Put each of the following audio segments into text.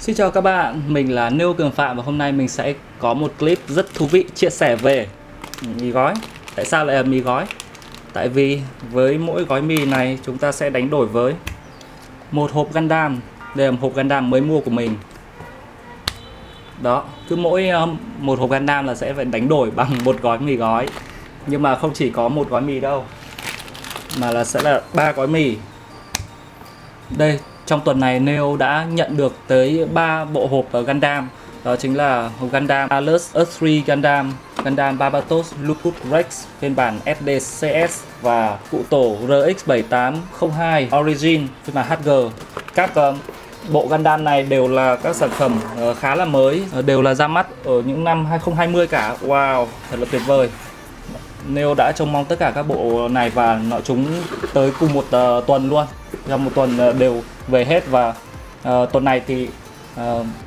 Xin chào các bạn, mình là Nêu Cường Phạm và hôm nay mình sẽ có một clip rất thú vị chia sẻ về mì gói. Tại sao lại là mì gói? Tại vì với mỗi gói mì này chúng ta sẽ đánh đổi với một hộp Gundam. Đây là một hộp Gundam mới mua của mình. Đó, cứ mỗi một hộp Gundam là sẽ phải đánh đổi bằng một gói mì gói. Nhưng mà không chỉ có một gói mì đâu, mà là sẽ là 3 gói mì. Đây, trong tuần này Neo đã nhận được tới 3 bộ hộp Gundam. Đó chính là hộp Gundam Alert Earth 3 Gundam, Gundam Barbatos Lupus Rex phiên bản SDCS và cụ tổ RX7802 Origin phiên bản HG. Các bộ Gundam này đều là các sản phẩm khá là mới, đều là ra mắt ở những năm 2020 cả. Wow, thật là tuyệt vời. Neo đã trông mong tất cả các bộ này và chúng tới cùng một tuần luôn. Trong một tuần đều về hết và tuần này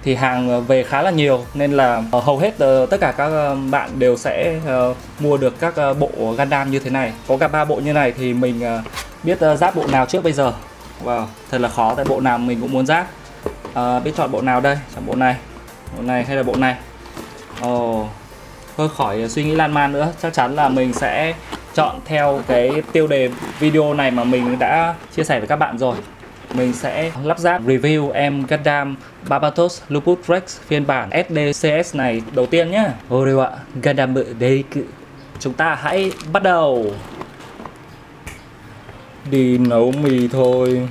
thì hàng về khá là nhiều nên là hầu hết tất cả các bạn đều sẽ mua được các bộ Gundam như thế này. Có cả 3 bộ như này thì mình biết ráp bộ nào trước bây giờ. Wow, thật là khó tại bộ nào mình cũng muốn ráp. Biết chọn bộ nào đây? Chọn bộ này hay là bộ này? Thôi khỏi suy nghĩ lan man nữa, chắc chắn là mình sẽ chọn theo cái tiêu đề video này mà mình đã chia sẻ với các bạn rồi. Mình sẽ lắp ráp review em Gundam Barbatos Lupus Rex phiên bản SDCS này đầu tiên nhé. Ồ ạ, Gundam đây. Chúng ta hãy bắt đầu đi nấu mì thôi.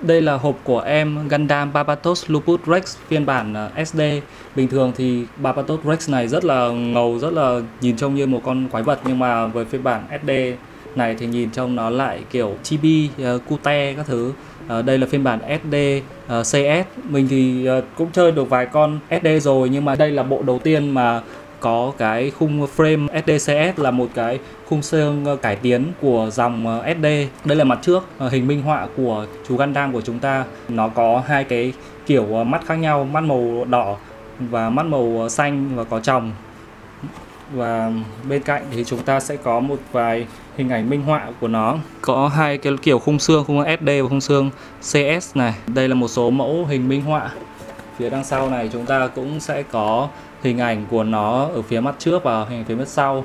Đây là hộp của em Gundam Barbatos Lupus Rex phiên bản SD. Bình thường thì Barbatos Rex này rất là ngầu, rất là nhìn trông như một con quái vật. Nhưng mà với phiên bản SD này thì nhìn trông nó lại kiểu chibi, cute các thứ. Đây là phiên bản SD CS. Mình thì cũng chơi được vài con SD rồi, nhưng mà đây là bộ đầu tiên mà có cái khung frame SDCS là một cái khung xương cải tiến của dòng SD. Đây là mặt trước, hình minh họa của chú Gundam của chúng ta. Nó có hai cái kiểu mắt khác nhau, mắt màu đỏ và mắt màu xanh và có tròng. Và bên cạnh thì chúng ta sẽ có một vài hình ảnh minh họa của nó. Có hai cái kiểu khung xương SD và khung xương CS này. Đây là một số mẫu hình minh họa. Phía đằng sau này chúng ta cũng sẽ có hình ảnh của nó ở phía mắt trước và hình ảnh phía mắt sau.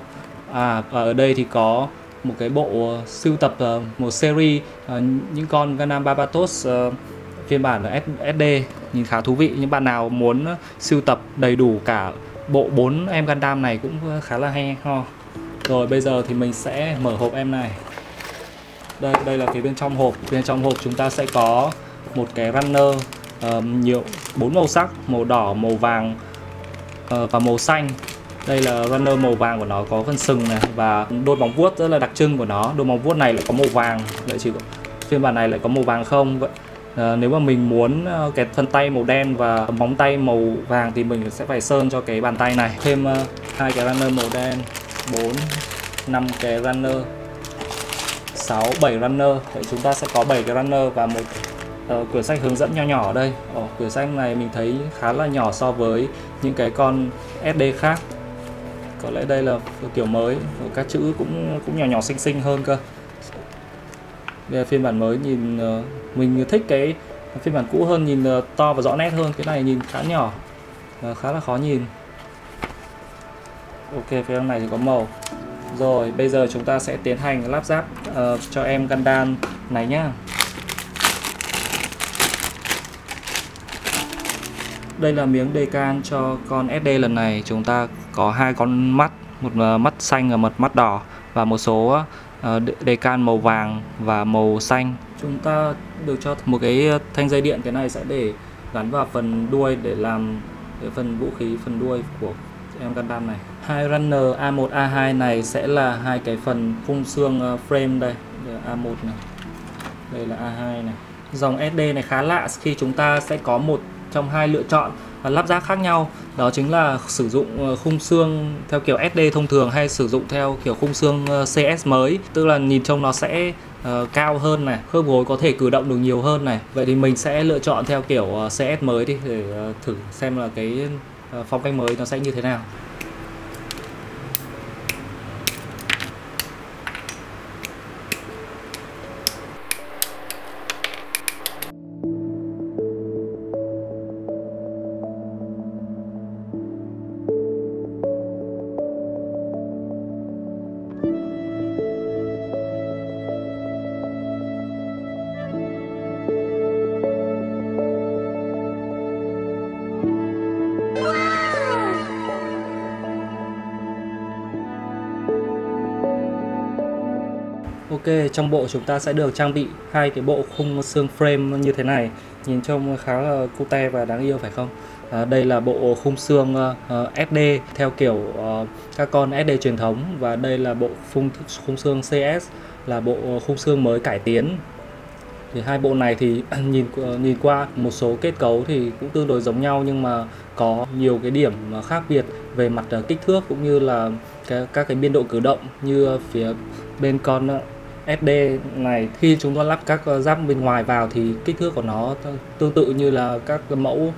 Và ở đây thì có một cái bộ sưu tập, một series những con Gundam Barbatos phiên bản SD nhìn khá thú vị. Những bạn nào muốn sưu tập đầy đủ cả bộ 4 em Gundam này cũng khá là hay ho. Rồi bây giờ thì mình sẽ mở hộp em này. Đây là phía bên trong hộp. Bên trong hộp chúng ta sẽ có một cái runner nhiều 4 màu sắc, màu đỏ, màu vàng và màu xanh. Đây là runner màu vàng của nó có phần sừng này và đôi móng vuốt rất là đặc trưng của nó. Đôi móng vuốt này lại có màu vàng, lại chỉ có phiên bản này lại có màu vàng không. Vậy nếu mà mình muốn cái phần tay màu đen và móng tay màu vàng thì mình sẽ phải sơn cho cái bàn tay này. Thêm hai cái runner màu đen, 4, 5 cái runner, 6, 7 runner. Vậy chúng ta sẽ có 7 cái runner và một quyển sách hướng dẫn nho nhỏ ở đây. Quyển sách này mình thấy khá là nhỏ so với những cái con SD khác. Có lẽ đây là kiểu mới, các chữ cũng nhỏ nhỏ xinh xinh hơn cơ. Đây là phiên bản mới, nhìn mình thích cái phiên bản cũ hơn, nhìn to và rõ nét hơn. Cái này nhìn khá nhỏ, khá là khó nhìn. Ok, phía này thì có màu. Rồi bây giờ chúng ta sẽ tiến hành lắp ráp cho em Gundam này nhá. Đây là miếng decal cho con SD lần này. Chúng ta có hai con mắt, một mắt xanh và một mắt đỏ, và một số decal màu vàng và màu xanh. Chúng ta được cho một cái thanh dây điện, cái này sẽ để gắn vào phần đuôi để làm cái phần vũ khí, phần đuôi của em Gundam này. Hai runner A1, A2 này sẽ là hai cái phần khung xương frame đây. Đây là A1 này, đây là A2 này. Dòng SD này khá lạ khi chúng ta sẽ có một trong hai lựa chọn lắp ráp khác nhau. Đó chính là sử dụng khung xương theo kiểu SD thông thường hay sử dụng theo kiểu khung xương CS mới. Tức là nhìn trông nó sẽ cao hơn này, khớp gối có thể cử động được nhiều hơn này. Vậy thì mình sẽ lựa chọn theo kiểu CS mới đi để thử xem là cái phong cách mới nó sẽ như thế nào. Ok, trong bộ chúng ta sẽ được trang bị hai cái bộ khung xương frame như thế này, nhìn trông khá là cute và đáng yêu phải không? Đây là bộ khung xương SD theo kiểu các con SD truyền thống, và đây là bộ khung xương CS, là bộ khung xương mới cải tiến. Thì hai bộ này thì nhìn qua một số kết cấu thì cũng tương đối giống nhau, nhưng mà có nhiều cái điểm khác biệt về mặt kích thước cũng như là các cái biên độ cử động. Như phía bên con SD này, khi chúng ta lắp các giáp bên ngoài vào thì kích thước của nó tương tự như là các mẫu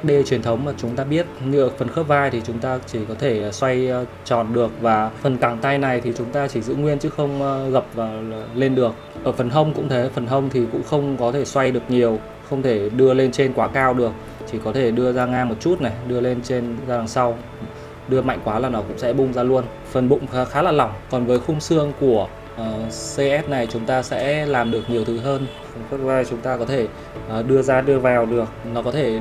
SD truyền thống mà chúng ta biết. Như ở phần khớp vai thì chúng ta chỉ có thể xoay tròn được, và phần cẳng tay này thì chúng ta chỉ giữ nguyên chứ không gập và lên được. Ở phần hông cũng thế, phần hông thì cũng không có thể xoay được nhiều, không thể đưa lên trên quá cao được, chỉ có thể đưa ra ngang một chút này, đưa lên trên ra đằng sau. Đưa mạnh quá là nó cũng sẽ bung ra luôn. Phần bụng khá là lỏng. Còn với khung xương của CS này chúng ta sẽ làm được nhiều thứ hơn. Phần khớp vai chúng ta có thể đưa ra đưa vào được, nó có thể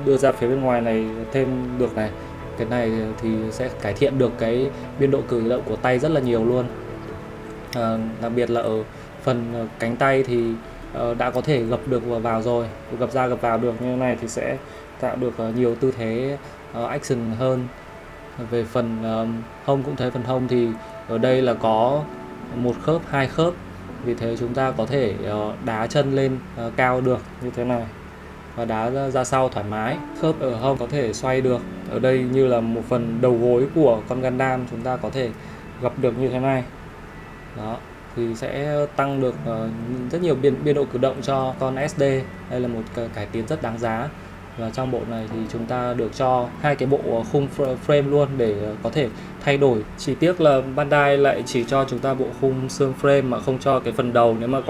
đưa ra phía bên ngoài này thêm được này. Cái này thì sẽ cải thiện được cái biên độ cử động của tay rất là nhiều luôn. Đặc biệt là ở phần cánh tay thì đã có thể gập được vào rồi, gập ra gập vào được như thế này thì sẽ tạo được nhiều tư thế action hơn. Về phần hông cũng thế, phần hông thì ở đây là có một khớp, hai khớp, vì thế chúng ta có thể đá chân lên cao được như thế này và đá ra sau thoải mái. Khớp ở hông có thể xoay được. Ở đây như là một phần đầu gối của con Gundam chúng ta có thể gập được như thế này. Đó, thì sẽ tăng được rất nhiều biên độ cử động cho con SD. Đây là một cải tiến rất đáng giá. Và trong bộ này thì chúng ta được cho hai cái bộ khung frame luôn để có thể thay đổi. Chỉ tiếc là Bandai lại chỉ cho chúng ta bộ khung xương frame mà không cho cái phần đầu. Nếu mà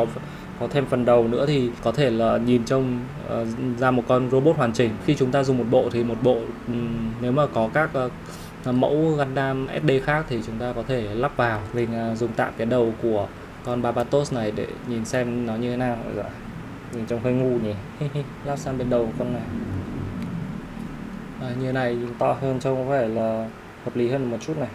có thêm phần đầu nữa thì có thể là nhìn trông ra một con robot hoàn chỉnh. Khi chúng ta dùng một bộ thì một bộ nếu mà có các mẫu Gundam SD khác thì chúng ta có thể lắp vào. Mình dùng tạm cái đầu của con Barbatos này để nhìn xem nó như thế nào. Nhìn trông hơi ngu nhỉ. Lắp sang bên đầu con này. Như này nhìn to hơn trông có vẻ là hợp lý hơn một chút này.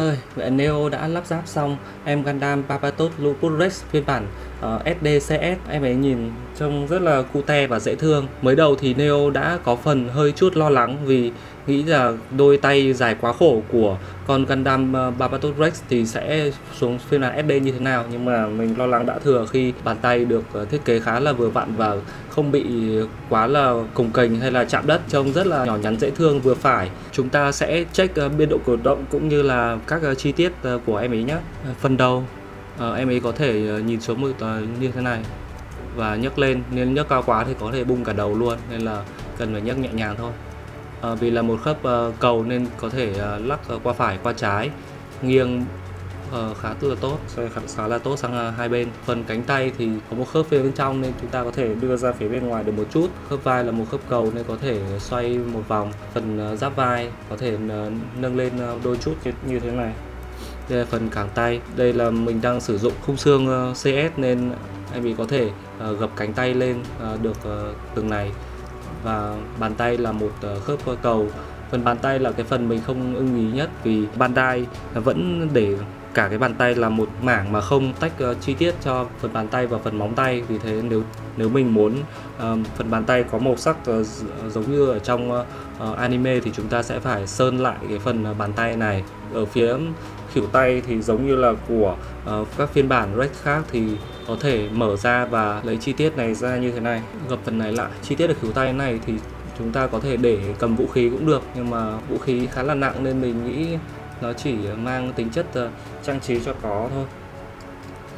ơi, vậy Neo đã lắp ráp xong em Gundam Barbatos Lupus Rex phiên bản SDCS. Em ấy nhìn trông rất là cute và dễ thương. Mới đầu thì Neo đã có phần hơi chút lo lắng vì nghĩ là đôi tay dài quá khổ của con Gundam Barbatos Rex thì sẽ xuống phiên bản SD như thế nào, nhưng mà mình lo lắng đã thừa khi bàn tay được thiết kế khá là vừa vặn và không bị quá là cồng kềnh hay là chạm đất, trông rất là nhỏ nhắn dễ thương vừa phải. Chúng ta sẽ check biên độ cử động cũng như là các chi tiết của em ấy nhé. Phần đầu em ấy có thể nhìn xuống một như thế này và nhấc lên, nên nhấc cao quá thì có thể bung cả đầu luôn, nên là cần phải nhấc nhẹ nhàng thôi. Vì là một khớp cầu nên có thể lắc qua phải qua trái, nghiêng khá là tốt, khá là tốt sang hai bên. Phần cánh tay thì có một khớp phía bên trong nên chúng ta có thể đưa ra phía bên ngoài được một chút. Khớp vai là một khớp cầu nên có thể xoay một vòng. Phần giáp vai có thể nâng lên đôi chút như thế này. Đây là phần cẳng tay. Đây là mình đang sử dụng khung xương CS nên em ấy có thể gập cánh tay lên được từng này. Và bàn tay là một khớp cầu. Phần bàn tay là cái phần mình không ưng ý nhất vì Bandai vẫn để cả cái bàn tay là một mảng mà không tách chi tiết cho phần bàn tay và phần móng tay. Vì thế nếu mình muốn phần bàn tay có màu sắc giống như ở trong anime thì chúng ta sẽ phải sơn lại cái phần bàn tay này. Ở phía khuỷu tay thì giống như là của các phiên bản Rex khác thì có thể mở ra và lấy chi tiết này ra như thế này, gập phần này lại. Chi tiết ở khuỷu tay này thì chúng ta có thể để cầm vũ khí cũng được, nhưng mà vũ khí khá là nặng nên mình nghĩ nó chỉ mang tính chất trang trí cho có thôi,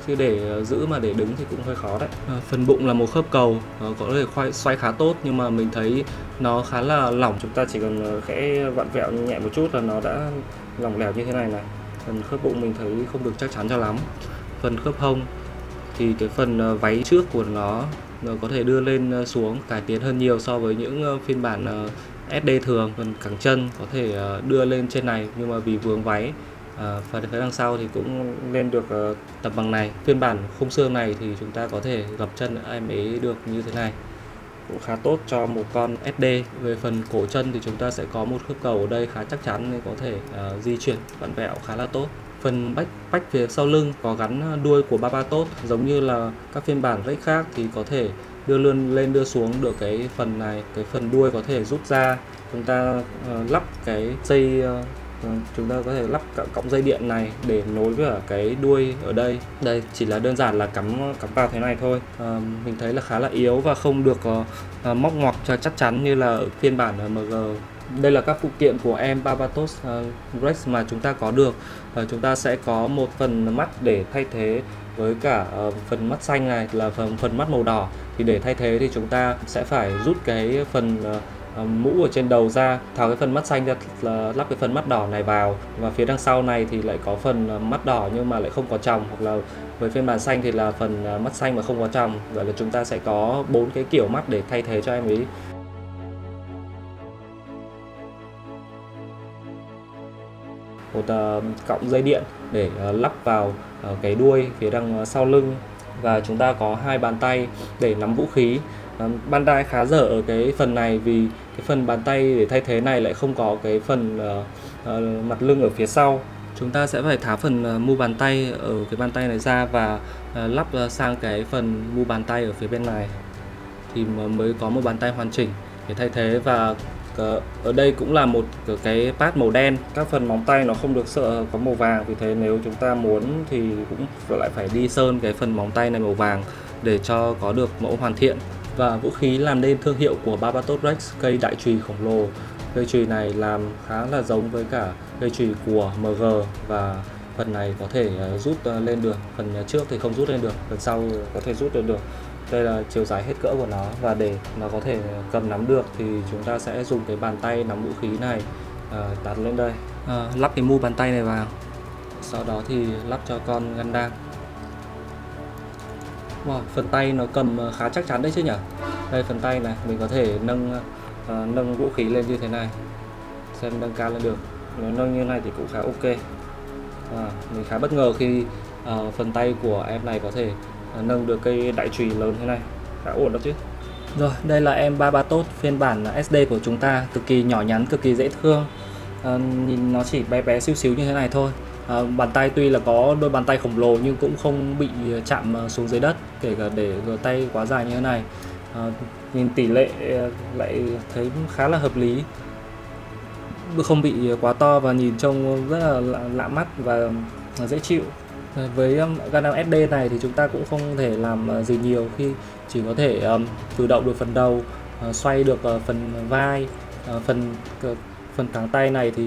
chứ để giữ mà để đứng thì cũng hơi khó đấy. Phần bụng là một khớp cầu có thể xoay khá tốt, nhưng mà mình thấy nó khá là lỏng. Chúng ta chỉ cần khẽ vặn vẹo nhẹ một chút là nó đã lỏng lẻo như thế này này. Phần khớp bụng mình thấy không được chắc chắn cho lắm. Phần khớp hông thì cái phần váy trước của nó có thể đưa lên xuống, cải tiến hơn nhiều so với những phiên bản SD thường. Phần cẳng chân có thể đưa lên trên này, nhưng mà vì vướng váy và phía đằng sau thì cũng lên được tầm bằng này. Phiên bản khung xương này thì chúng ta có thể gập chân em ấy được như thế này, cũng khá tốt cho một con SD. Về phần cổ chân thì chúng ta sẽ có một khớp cầu ở đây khá chắc chắn nên có thể di chuyển vặn vẹo khá là tốt. Phần bách phía sau lưng có gắn đuôi của Barbatos, giống như là các phiên bản Rex khác thì có thể đưa lên đưa xuống được cái phần này. Cái phần đuôi có thể rút ra, chúng ta lắp cái dây, chúng ta có thể lắp cọng dây điện này để nối với cái đuôi ở đây. Đây chỉ là đơn giản là cắm vào thế này thôi. Mình thấy là khá là yếu và không được móc ngoặc cho chắc chắn như là ở phiên bản MG. Đây là các phụ kiện của em Barbatos Rex mà chúng ta có được. Chúng ta sẽ có một phần mắt để thay thế với cả phần mắt xanh này là phần mắt màu đỏ. Thì để thay thế thì chúng ta sẽ phải rút cái phần mũ ở trên đầu ra, tháo cái phần mắt xanh ra, lắp cái phần mắt đỏ này vào, và phía đằng sau này thì lại có phần mắt đỏ nhưng mà lại không có tròng, hoặc là với phiên bản xanh thì là phần mắt xanh mà không có tròng. Vậy là chúng ta sẽ có 4 cái kiểu mắt để thay thế cho em ấy. Một cọng dây điện để lắp vào cái đuôi phía đằng sau lưng, và chúng ta có 2 bàn tay để nắm vũ khí. Bandai khá dở ở cái phần này vì cái phần bàn tay để thay thế này lại không có cái phần mặt lưng ở phía sau. Chúng ta sẽ phải tháo phần mu bàn tay ở cái bàn tay này ra và lắp sang cái phần mu bàn tay ở phía bên này thì mới có một bàn tay hoàn chỉnh để thay thế. Và ở đây cũng là một cái pad màu đen. Các phần móng tay nó không được sợ có màu vàng, vì thế nếu chúng ta muốn thì cũng lại phải đi sơn cái phần móng tay này màu vàng để cho có được mẫu hoàn thiện. Và vũ khí làm nên thương hiệu của Barbatos Rex, cây đại chùy khổng lồ. Cây chùy này làm khá là giống với cả cây chùy của MG, và phần này có thể rút lên được, phần trước thì không rút lên được, phần sau có thể rút lên được. Đây là chiều dài hết cỡ của nó, và để nó có thể cầm nắm được thì chúng ta sẽ dùng cái bàn tay nắm vũ khí này đặt lên đây, lắp cái mu bàn tay này vào, sau đó thì lắp cho con Gundam. Wow, phần tay nó cầm khá chắc chắn đấy chứ nhỉ. Đây phần tay này mình có thể nâng vũ khí lên như thế này, xem nâng cao lên được. Nếu nâng như này thì cũng khá ok. Mình khá bất ngờ khi phần tay của em này có thể nâng được cây đại chùy lớn thế này, khá ổn đó chứ. Rồi, đây là em Barbatos phiên bản SD của chúng ta, cực kỳ nhỏ nhắn, cực kỳ dễ thương. Nhìn nó chỉ bé bé xíu xíu như thế này thôi. Bàn tay tuy là có đôi bàn tay khổng lồ nhưng cũng không bị chạm xuống dưới đất, kể cả để tay quá dài như thế này. Nhìn tỷ lệ lại thấy khá là hợp lý, không bị quá to và nhìn trông rất là lạ mắt và dễ chịu. Với Gundam SD này thì chúng ta cũng không thể làm gì nhiều, khi chỉ có thể cử động được phần đầu, xoay được phần vai, phần cẳng tay này thì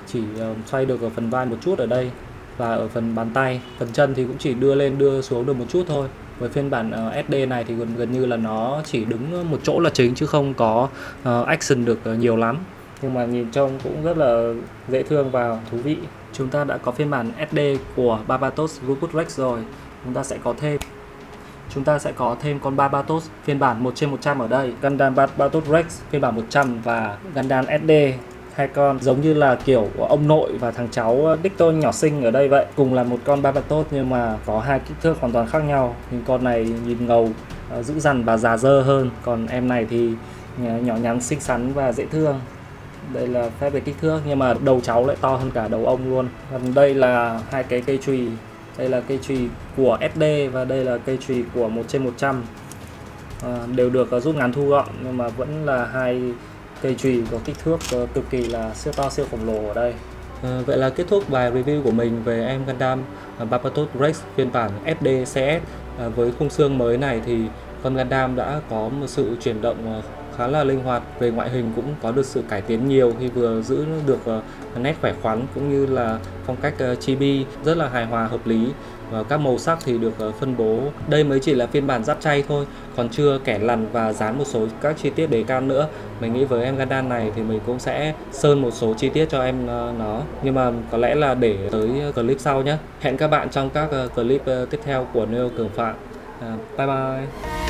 chỉ xoay được ở phần vai một chút ở đây và ở phần bàn tay. Phần chân thì cũng chỉ đưa lên đưa xuống được một chút thôi. Với phiên bản SD này thì gần như là nó chỉ đứng một chỗ là chính, chứ không có action được nhiều lắm. Nhưng mà nhìn trông cũng rất là dễ thương và thú vị. Chúng ta đã có phiên bản SD của Barbatos Lupus Rex rồi. Chúng ta sẽ có thêm con Barbatos phiên bản 1/100 ở đây. Gundam Barbatos Rex phiên bản 100 và Gundam SD, hai con giống như là kiểu ông nội và thằng cháu đích tôn nhỏ xinh ở đây vậy. Cùng là một con Barbatos nhưng mà có hai kích thước hoàn toàn khác nhau. Nhưng con này nhìn ngầu, dữ dằn và già dơ hơn. Còn em này thì nhỏ nhắn, xinh xắn và dễ thương. Đây là phép về kích thước, nhưng mà đầu cháu lại to hơn cả đầu ông luôn. Còn đây là hai cái cây chùy. Đây là cây chùy của SD và đây là cây chùy của 1/100. Đều được rút ngắn thu gọn, nhưng mà vẫn là hai cây chùy có kích thước cực kỳ là siêu to, siêu khổng lồ ở đây. Vậy là kết thúc bài review của mình về em Gundam Barbatos Rex phiên bản SD CS. Với khung xương mới này thì con Gundam đã có một sự chuyển động khá là linh hoạt. Về ngoại hình cũng có được sự cải tiến nhiều, khi vừa giữ được nét khỏe khoắn cũng như là phong cách chibi rất là hài hòa, hợp lý. Và các màu sắc thì được phân bố. Đây mới chỉ là phiên bản giáp chay thôi, còn chưa kẻ lằn và dán một số các chi tiết đề can nữa. Mình nghĩ với em Gundam này thì mình cũng sẽ sơn một số chi tiết cho em nó, nhưng mà có lẽ là để tới clip sau nhé. Hẹn các bạn trong các clip tiếp theo của Neo Cường Phạm. Bye bye.